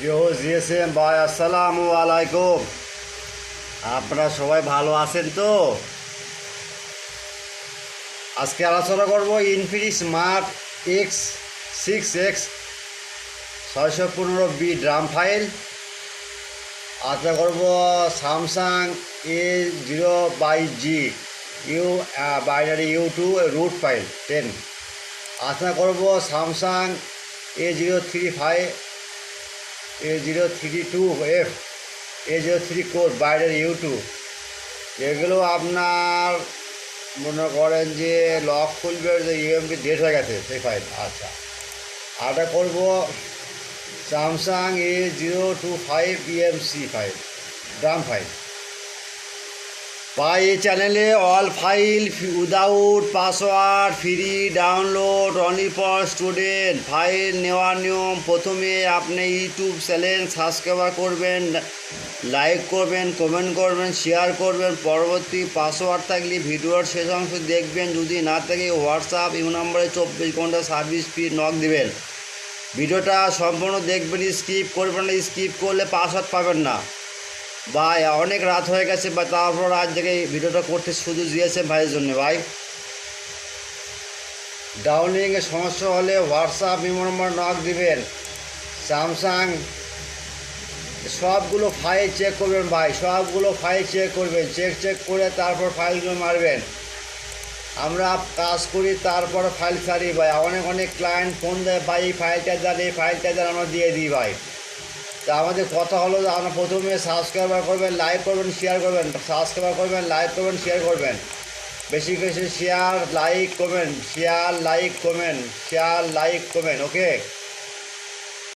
GSM ভাই, আসসালামু আলাইকুম। আপনারা সবাই ভালো আছেন তো? আজকে আলোচনা করব Infinix smart X6611B drum file. আলোচনা করব Samsung A0/G binary U2 root file 10। আলোচনা করব স্যামসাং A032F A03 কোড বাইরের U2। এগুলো আপনার মনে করেন যে লক খুলবে, যে ইউএমবি ডেট হয়ে গেছে সেই ফাইল। আচ্ছা, আরটা করব Samsung A025 EMC file drum file. বা এই চ্যানেলে all file without password, free download, only for student. File নেওয়ার নিয়ম: প্রথমে আপনি ইউটিউব চ্যানেল সাবস্ক্রাইব করবেন, লাইক করবেন, কমেন্ট করবেন, শেয়ার করবেন। পরবর্তী পাসওয়ার্ড থাকলে ভিডিওর শেষ অংশ দেখবেন, যদি না থাকে হোয়াটসঅ্যাপ ইউ নম্বরে 24 ঘন্টা সার্ভিস ফি নক দেবেন। ভিডিওটা সম্পূর্ণ দেখবেন, স্কিপ করবেন না। স্কিপ করলে পাসওয়ার্ড পাবেন না। ভাই অনেক রাত হয়ে গেছে, বা তারপর আজ থেকে ভিডিওটা করতে শুধু জিএসএম ভাইয়ের জন্য। ভাই ডাউনলোডিংয়ের সমস্যা হলে হোয়াটসঅ্যাপ ইমো নম্বর নক দিবেন। স্যামসাং সবগুলো ফাইল চেক করবেন ভাই, সবগুলো ফাইল চেক করবেন। চেক করে তারপর ফাইলগুলো মারবেন। আমরা কাজ করি, তারপর ফাইল ছাড়ি ভাই। অনেক ক্লায়েন্ট ফোন দেয়, ভাই এই ফাইলটা দেন, এই ফাইলটা দেন, আমরা দিয়ে দিই ভাই। তা আমাদের কথা হলো যে আপনারা প্রথমে সাবস্ক্রাইবার করবেন, লাইক করবেন, শেয়ার করবেন। সাবস্ক্রাইবার করবেন, লাইক করবেন, শেয়ার করবেন। বেশি বেশি share like comment, share like comment, share like comment. ওকে।